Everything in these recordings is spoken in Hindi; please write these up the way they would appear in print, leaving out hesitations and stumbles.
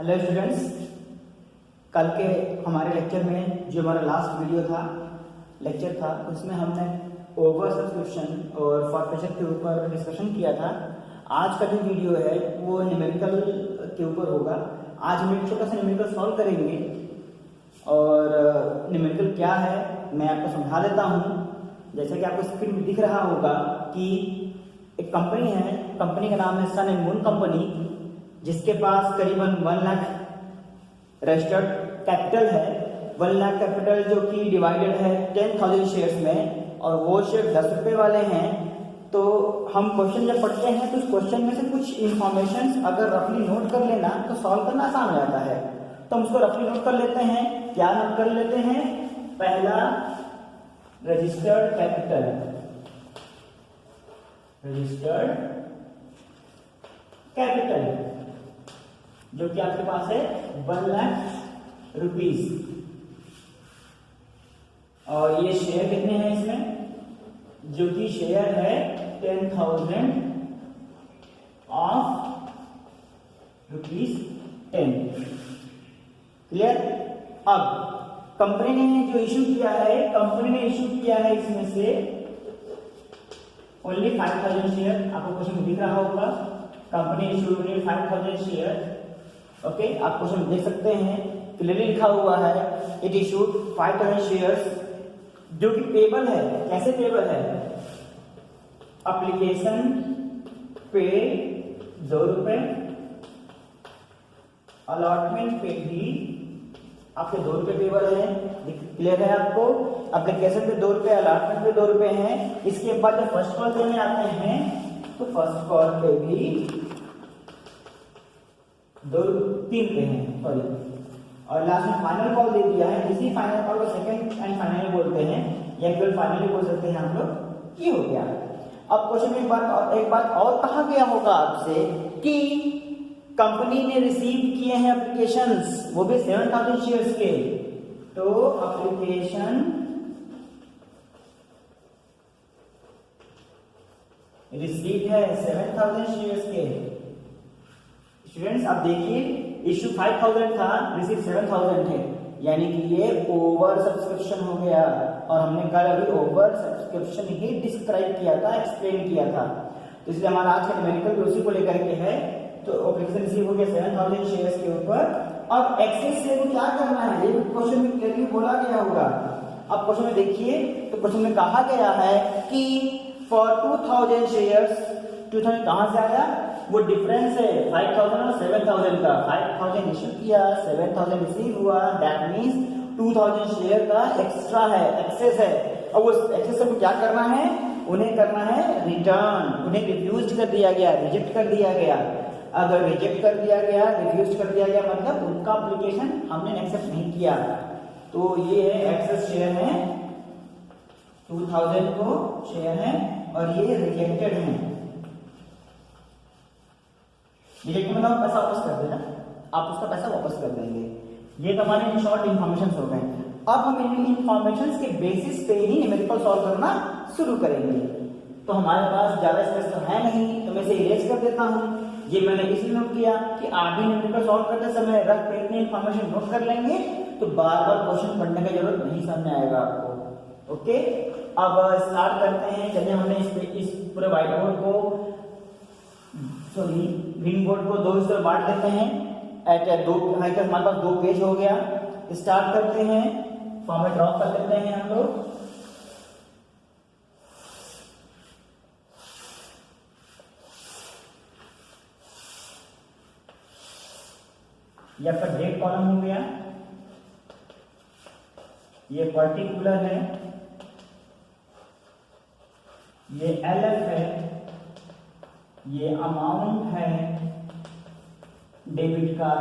हेलो स्टूडेंट्स, कल के हमारे लेक्चर में जो हमारा लास्ट वीडियो था लेक्चर था उसमें हमने ओवर सब्सक्रिप्शन और फॉरफेचर के ऊपर डिस्कशन किया था। आज का जो वीडियो है वो न्यूमेरिकल के ऊपर होगा। आज हम एक छोटा सा न्यूमेरिकल सॉल्व करेंगे और न्यूमेरिकल क्या है मैं आपको समझा देता हूँ। जैसा कि आपको स्क्रीन में दिख रहा होगा कि एक कंपनी है, कंपनी का नाम है सन एंड मून कंपनी, जिसके पास करीबन 1 लाख रजिस्टर्ड कैपिटल है। 1 लाख कैपिटल जो कि डिवाइडेड है 10,000 शेयर्स में, और वो शेयर 10 रुपये वाले हैं। तो हम क्वेश्चन जब पढ़ते हैं तो उस क्वेश्चन में से कुछ इंफॉर्मेशन अगर रफली नोट कर लेना तो सॉल्व करना आसान हो जाता है। तो हम उसको रफली नोट कर लेते हैं। क्या नोट कर लेते हैं? पहला, रजिस्टर्ड कैपिटल, रजिस्टर्ड कैपिटल जो कि आपके पास है 1 लाख रुपीज, और ये शेयर कितने हैं इसमें, जो कि शेयर है 10,000 ऑफ ₹10। क्लियर? अब कंपनी ने जो इश्यू किया है, कंपनी ने इश्यू किया है इसमें से ओनली 5,000 शेयर। आपको क्वेश्चन में दिख रहा होगा, company issue only 5,000 share. Okay, आप क्वेश्चन देख सकते हैं, क्लियरली लिखा हुआ है इट इशूड 5,000 शेयर्स, जो कि पेबल है। कैसे पेबल है? एप्लीकेशन पे 2 रुपए, अलॉटमेंट पे भी आपके 2 रुपए पेबल है। क्लियर है आपको? एप्लीकेशन पे 2 रुपए, अलॉटमेंट पे 2 रुपए हैं। इसके बाद जब फर्स्ट कॉल देने आते हैं तो फर्स्ट कॉल पे भी 3 रुपए हैं, सॉरी, और लास्ट में फाइनल कॉल दे दिया है। इसी फाइनल कॉल को सेकंड एंड फाइनल बोलते हैं, या केवल फाइनली बोल सकते हैं हम लोग। ये हो गया। अब क्वेश्चन में एक बात और कहा गया होगा आपसे कि कंपनी ने रिसीव किए हैं एप्लीकेशंस, वो भी 7,000 शेयर्स के। तो एप्लीकेशन रिसीव है 7,000 शेयर्स के। स्टूडेंट्स आप देखिए, इश्यू 5,000 था, रिसीव 7,000 थे, यानी कि ये ओवर सब्सक्रिप्शन हो गया। और हमने कल अभी ओवर सब्सक्रिप्शन ही डिस्क्राइब किया था, एक्सप्लेन किया था। तो इसलिए हमारा आज का न्यूमेरिकल भी उसी को लेकर के है। तो एप्लीकेशन रिसीव हो गया 7,000 शेयर्स के ऊपर। अब एक्सेस से वो क्या करना है, ये क्वेश्चन में क्लियरली बोला गया होगा। अब क्वेश्चन में देखिए, तो क्वेश्चन में कहा गया है कि फॉर 2,000 शेयर्स, 2,000 कहां से आया? वो डिफरेंस है 5,000 और 7,000 का। 5,000 इश्यू किया, 7,000 रिसीव हुआ, दैट मींस 2,000 शेयर का एक्स्ट्रा है, एक्सेस है। अब उस एक्सेस को क्या करना है? उन्हें करना है रिटर्न। उन्हें रिफ्यूज कर दिया गया, रिजेक्ट कर दिया गया। अगर रिजेक्ट कर दिया गया, रिफ्यूज कर दिया गया, मतलब उनका एप्लीकेशन हमने एक्सेप्ट नहीं किया। तो ये है एक्सेस शेयर है, 2,000 को शेयर है, और ये रिजेक्टेड है। रिजेक्ट मतलब पैसा वापस कर देना, आप उसका पैसा वापस कर देंगे। ये तो हमारे इन शॉर्ट इन्फॉर्मेशन हो गए। अब हम इन इन्फॉर्मेशन के बेसिस पे ही न्यूमेरिकल सॉल्व करना शुरू करेंगे। तो हमारे पास ज्यादा स्पेस तो है नहीं, तो मैं इसे इरेज कर देता हूँ। ये मैंने इसलिए नोट किया कि आप भी न्यूमेरिकल सॉल्व करते समय रफ पेज में इन्फॉर्मेशन नोट कर लेंगे तो बार बार क्वेश्चन पढ़ने की जरूरत नहीं समझ आएगा आपको। ओके, अब स्टार्ट करते हैं। चलिए हमने इस पूरे व्हाइट बोर्ड को, सॉरी ग्रीन बोर्ड को 2 हिस्सों में बांट देते हैं। हमारे पास 2 पेज हो गया। स्टार्ट करते हैं, फॉर्मेट ड्रॉ कर लेते हैं हम लोग। ये आपका डेट कॉलम हो गया, ये पर्टिकुलर है, ये एलएफ है, ये अमाउंट है डेबिट का,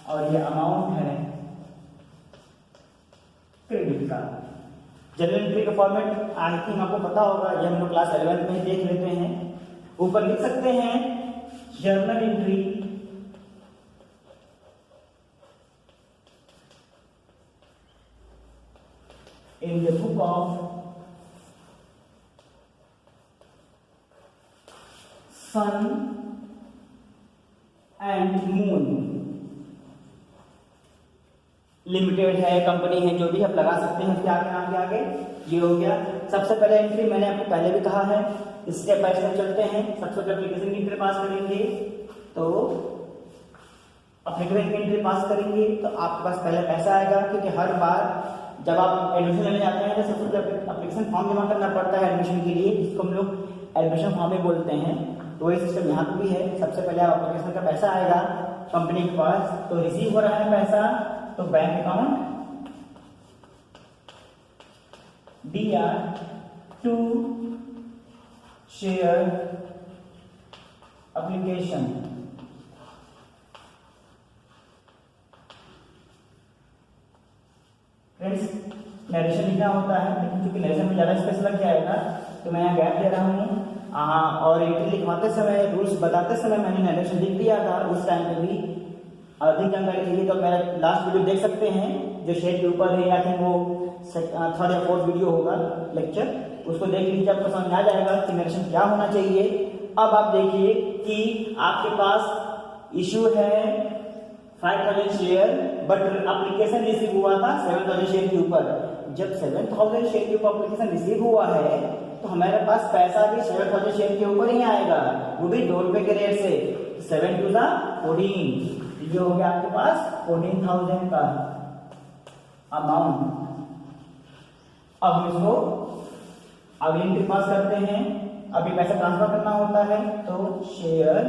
और ये अमाउंट है क्रेडिट का। जर्नल एंट्री का फॉर्मेट आई थिंक आपको पता होगा, ये हम लोग क्लास 11 में देख लेते हैं। ऊपर लिख सकते हैं journal entry in the book of sun and moon. Limited है, कंपनी है, जो भी आप लगा सकते हैं उसके आगे नाम के आगे ये हो गया। सबसे पहले एंट्री मैंने आपको पहले भी कहा है, स्टेप बाय स्टेप चलते हैं। सबसे पहले एप्लीकेशन की एंट्री पास करेंगे, तो एप्लीकेशन की एंट्री पास करेंगे तो आपके पास पहले पैसा आएगा, क्योंकि हर बार जब आप एडमिशन लेने जाते हैं तो सबसे पहले एप्लीकेशन फॉर्म जमा करना पड़ता है एडमिशन के लिए, जिसको हम लोग एडमिशन फॉर्म ही बोलते हैं। तो ये सिस्टम यहाँ पे भी है। सबसे पहले आप एप्लीकेशन का पैसा आएगा कंपनी के पास, तो रिसीव हो रहा है पैसा, तो bank account DR to share application. Friends narration लिखना होता है, लेकिन क्योंकि नरेशन में ज्यादा स्पेस लग जाएगा तो मैं यहाँ गैप दे रहा हूँ। और एंट्री लिखवाते समय, रूल्स बताते समय मैंने नरेशन लिख दिया था। उस टाइम पे भी अधिक जानकारी चाहिए तो मेरा लास्ट वीडियो देख सकते हैं, जो शेयर के ऊपर है, या फिर वो थर्ड या फोर्थ वीडियो होगा लेक्चर, उसको देख लीजिए, आपको समझ में आ जाएगा कि नरेशन क्या होना चाहिए। अब आप देखिए कि आपके पास इशू है 5000 शेयर, बट एप्लीकेशन रिसीव हुआ था 7000 शेयर के ऊपर। जब 7000 शेयर के ऊपर एप्लीकेशन रिसीव हुआ है तो हमारे पास पैसा भी 7000 शेयर के ऊपर ही आएगा, वो भी 2 रुपए के रेट से। 7 टू 14, ये हो गया आपके पास 14,000 का अमाउंट। अब इसको अगली एंट्री पास करते हैं। अभी पैसा ट्रांसफर करना होता है, तो share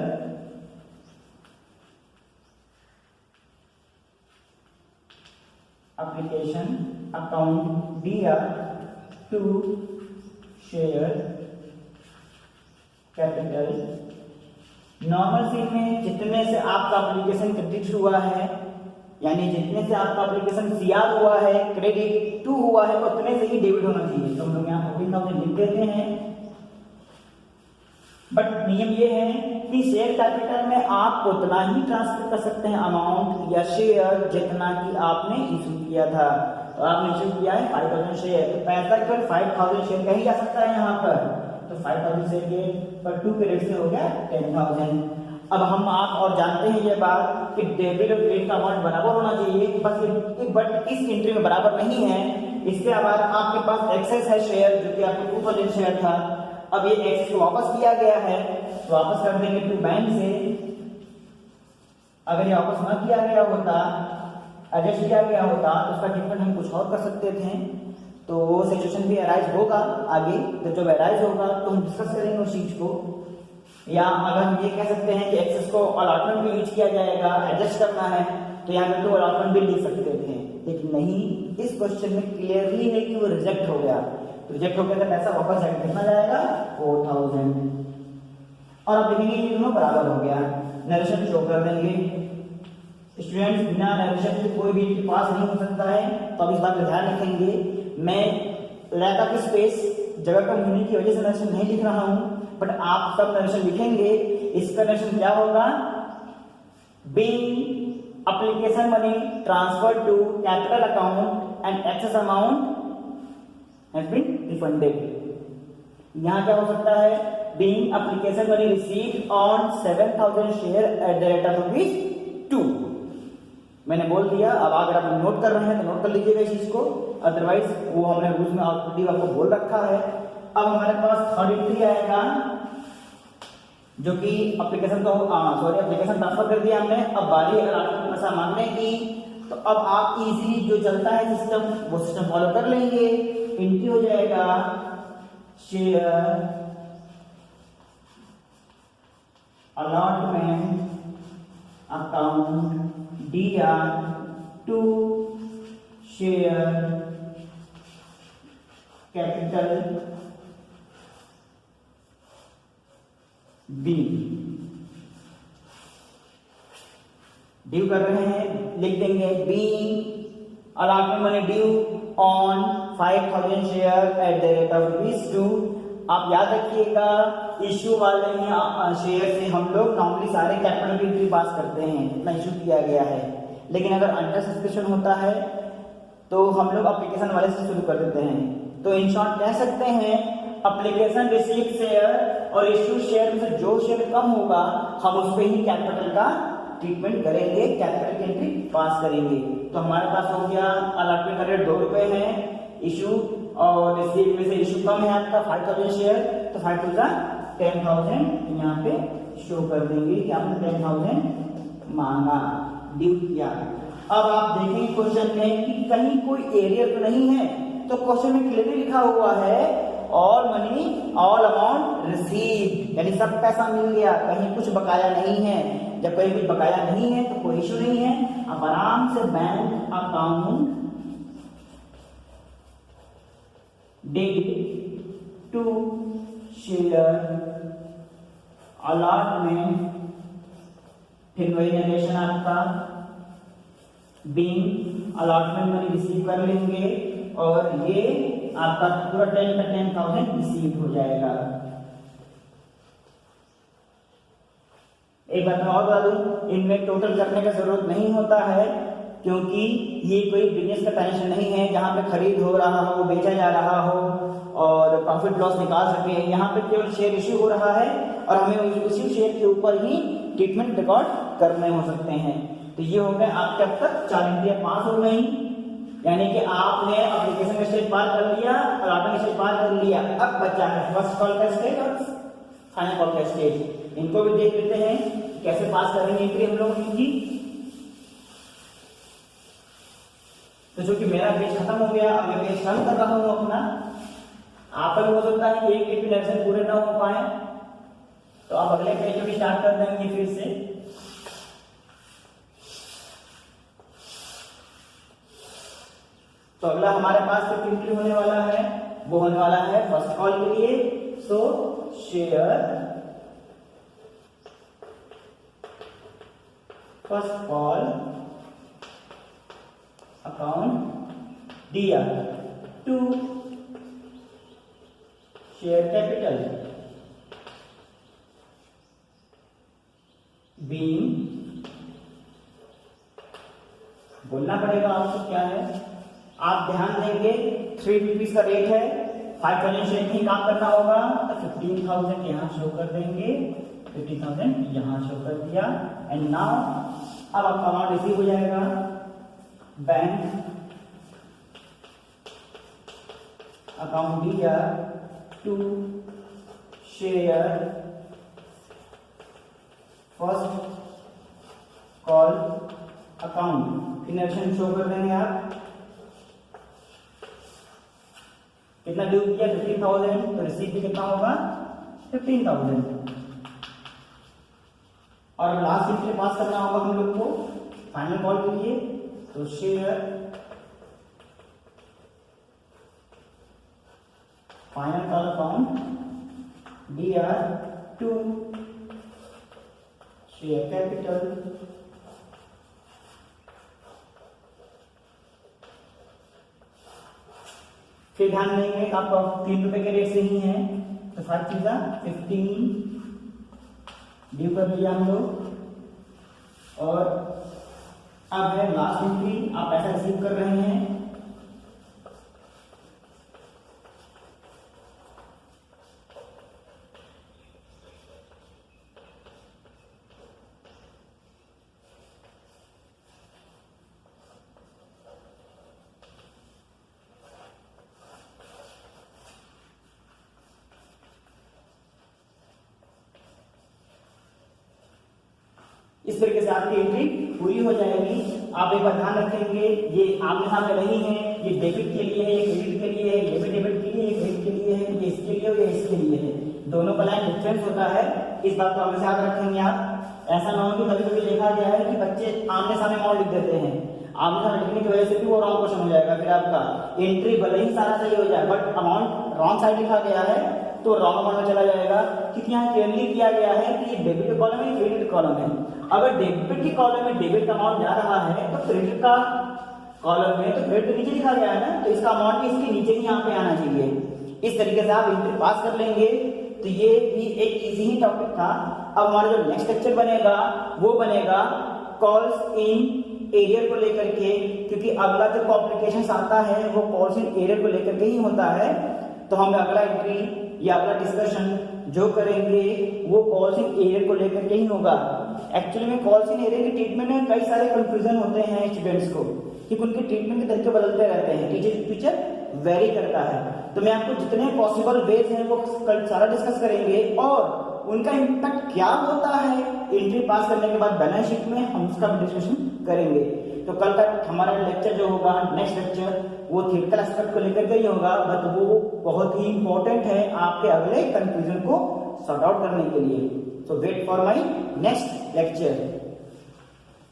application account DR to share capital. Normal सी में जितने से आपका एप्लीकेशन क्रेडिट हुआ है, यानी जितने से आपका एप्लीकेशन CR हुआ है, क्रेडिट टू हुआ है, उतने से ही डेबिट होना चाहिए। तो हम लोग यहाँ 14,000 लिख देते हैं। बट नियम ये है कि शेयर कैपिटल में आप उतना ही ट्रांसफर कर सकते हैं अमाउंट या शेयर जितना कि आपने इशू किया था। तो आपने इशू किया है 5000 शेयर, तो पैसा केवल 5000 शेयर का ही जा सकता है यहाँ पर। तो 5000 शेयर के पर 2 के रेट से हो गया 10,000। अब हम आप और जानते हैं ये बात कि डेबिट और क्रेडिट का अमाउंट बराबर होना चाहिए, बस बट इस एंट्री में बराबर नहीं है। इसके बाद आपके पास एक्सेस है शेयर, जो कि आपको 2000 शेयर था। अब ये एक्सेस को वापस किया गया है, तो वापस कर देंगे टू बैंक से। अगर ये वापस न किया गया होता, एडजस्ट किया गया होता, तो उसका ट्रीटमेंट हम कुछ और कर सकते थे। तो वो सिचुएशन भी अराइज होगा आगे, तो जब अराइज होगा तो हम डिस्कस करेंगे उस चीज को। या अगर हम ये कह सकते हैं कि एक्सेस को अलॉटमेंट में यूज किया जाएगा, एडजस्ट करना है, तो यहाँ पे तो अलॉटमेंट भी लिख सकते थे, लेकिन नहीं, इस क्वेश्चन में क्लियरली है कि वो रिजेक्ट हो गया। रिजेक्ट हो गया तो पैसा वापस जाएगा, कितना जाएगा 4000। और अब देखेंगे ये दोनों बराबर हो गया। नरेशन शो कर देंगे। स्टूडेंट्स बिना नरेशन के कोई भी पास नहीं हो सकता है, तो अब इस बात का ध्यान रखेंगे। मैं लैक ऑफ स्पेस, जगह कम होने की वजह से नरेशन नहीं लिख रहा हूं, बट आप सब नरेशन लिखेंगे। इसका नरेशन क्या होगा? Being application money transfer to capital account and excess amount has been refunded। यहाँ क्या हो सकता है? Being application money received on 7000 share at the rate of ₹2। मैंने बोल दिया। अब अगर आप नोट कर रहे हैं तो नोट कर लीजिएगा इस चीज को, अदरवाइज वो हमने रूल्स में ऑलरेडी आपको बोल रखा है। अब हमारे पास थर्ड एंट्री आएगा, जो कि एप्लीकेशन को एप्लीकेशन ट्रांसफर कर दिया हमने। अब बारी अगर आपको पैसा मांगने की, तो अब आप इजीली जो चलता है सिस्टम, वो सिस्टम फॉलो कर लेंगे। एंट्री हो जाएगा share allotment account DR to share capital B। Due कर रहे हैं, लिख देंगे being allotment money due on 5000 share at the rate of ₹2। आप याद रखिएगा, इश्यू वाले शेयर से हम लोग नॉर्मली सारे कैपिटल की एंट्री पास करते हैं, इतना इशू किया गया है। लेकिन अगर अंडर सब्सक्रिप्शन होता है तो हम लोग एप्लीकेशन वाले से शुरू कर देते हैं। तो इन शॉर्ट कह सकते हैं, एप्लीकेशन रिसीव शेयर और इश्यू शेयर में से जो शेयर कम होगा हम उस पर ही कैपिटल का ट्रीटमेंट करेंगे, कैपिटल की एंट्री पास करेंगे। तो हमारे पास हो गया अलॉटमेंट का रेट 2 रुपए है, इशू और रिसीव में से इशू कम है आपका 5000 शेयर, तो 5 टू 10,000 यहाँ पे शो कर देंगे कि आपने 10,000 मांगा, ड्यू किया। अब आप देखेंगे क्वेश्चन में कि कहीं कोई एरियर तो नहीं है, तो क्वेश्चन में क्लियरली लिखा हुआ है all money all amount receive, यानी सब पैसा मिल गया, कहीं कुछ बकाया नहीं है। जब कहीं कुछ बकाया नहीं है तो कोई इशू नहीं है, आप आराम से bank account debit to share allotment, फिर वही नरेशन आपका बीइंग अलॉटमेंट मनी रिसीव कर लेंगे और ये आपका पूरा 10,000 रिसीव हो जाएगा। एक बात मैं और बता दूं, इनमें टोटल करने का जरूरत नहीं होता है, क्योंकि ये कोई बिजनेस का टेंशन नहीं है जहां पे खरीद हो रहा हो, बेचा जा रहा हो और प्रॉफिट लॉस निकाल सके। यहाँ पे केवल शेयर इश्यू हो रहा है और हमें उसी शेयर के ऊपर ही ट्रीटमेंट रिकॉर्ड करने हो सकते हैं। तो ये हो गए आपके अब तक 4 एंट्रियां पास हो गई, यानी कि आपने एप्लीकेशन का स्टेज पार कर लिया, अलॉटमेंट स्टेज पार कर लिया। अब बचा है फर्स्ट कॉल का स्टेज और फाइनल कॉल का स्टेज। इनको भी देख लेते हैं कैसे पास करेंगे एंट्री हम लोग इनकी। तो जो कि मेरा पेज खत्म हो गया, अब मैं पेज रन कर रहा हूं अपना। आप हो सकता है कि एक पेज लेसन पूरे ना हो पाए, तो आप अगले पेज भी स्टार्ट कर देंगे फिर से। तो अगला हमारे पास जो एंट्री होने वाला है वो होने वाला है फर्स्ट कॉल के लिए। सो शेयर फर्स्ट कॉल अकाउंट दिया टू शेयर कैपिटल बीइंग, बोलना पड़ेगा आपको क्या है। आप ध्यान देंगे 3 रुपीज का रेट है, 5,000 शेयर ही काम करना होगा, तो 15,000 यहां शो कर देंगे, 50,000 यहां शो कर दिया। एंड नाउ अब आपका अमाउंट रिसीव हो जाएगा। बैंक अकाउंट दिया to share first call account, इनएक्शन शो कर देंगे आप। कितना ड्यू किया 15,000, तो रिसीव भी कितना होगा 15,000। और लास्ट एंट्री पास करना होगा हम लोग को फाइनल कॉल के लिए। तो share final call account DR to share capital फिर ध्यान देंगे कि आपका 3 रुपए के रेट से ही है, तो 5 चीजा 15 ड्यू कर दिया हम लोग। और अब है लास्ट एंट्री, आप पैसा रिसीव कर रहे हैं। इस तरीके से आपकी एंट्री पूरी हो जाएगी। आप एक बार ध्यान रखेंगे, ये आमने सामने नहीं है, ये डेबिट के लिए है, ये क्रेडिट के लिए है, ये भी डेबिट के लिए, ये क्रेडिट के लिए है, ये इसके लिए और ये इसके लिए है। दोनों का लाइन डिफरेंस होता है, इस बात को हमेशा याद रखेंगे आप। ऐसा ना हो कि कभी कभी देखा गया है कि बच्चे आमने सामने अमाउंट लिख देते हैं, आमने सामने लिखने की वजह से भी वो रॉन्ग क्वेश्चन हो जाएगा। फिर आपका एंट्री भले ही सारा सही हो जाए, बट अमाउंट रॉन्ग साइड लिखा गया है तो रॉन्ग अमाउंट में चला जाएगा। क्योंकि यहाँ क्लियरली किया गया है कि ये डेबिट कॉलम है, क्रेडिट कॉलम है। अगर डेबिट की कॉलम में डेबिट का अमाउंट जा रहा है तो क्रेडिट का कॉलम में तो क्रेडिट तो नीचे लिखा गया है ना, तो इसका अमाउंट भी इसके नीचे ही यहाँ पे आना चाहिए। इस तरीके से आप एंट्री पास कर लेंगे। तो ये भी एक इजी ही टॉपिक था। अब हमारा जो नेक्स्ट लेक्चर बनेगा वो बनेगा कॉल्स इन एरियर को लेकर के, क्योंकि अगला जो कॉम्प्लिकेशन आता है वो कॉल्स इन एरियर को लेकर के ही होता है। तो हम अगला एंट्री या अगला डिस्कशन जो करेंगे वो कॉल्स इन एरियर को लेकर के ही होगा। एक्चुअली में कॉल्स इन एरिया की ट्रीटमेंट में कई सारे कंफ्यूजन होते हैं स्टूडेंट्स को कि उनके ट्रीटमेंट के तरीके बदलते रहते हैं, टीचर वेरी करता है। तो मैं आपको जितने पॉसिबल वेज हैं वो कल सारा डिस्कस करेंगे और उनका इम्पैक्ट क्या होता है एंट्री पास करने के बाद बैलेंस शीट में, हम उसका भी डिस्कशन करेंगे। तो कल का हमारा लेक्चर जो होगा, नेक्स्ट लेक्चर, वो थ्योरेटिकल एस्पेक्ट को लेकर के ही होगा, बट वो बहुत ही इंपॉर्टेंट है आपके अगले कंफ्यूजन को सॉर्ट आउट करने के लिए। So wait for my next lecture.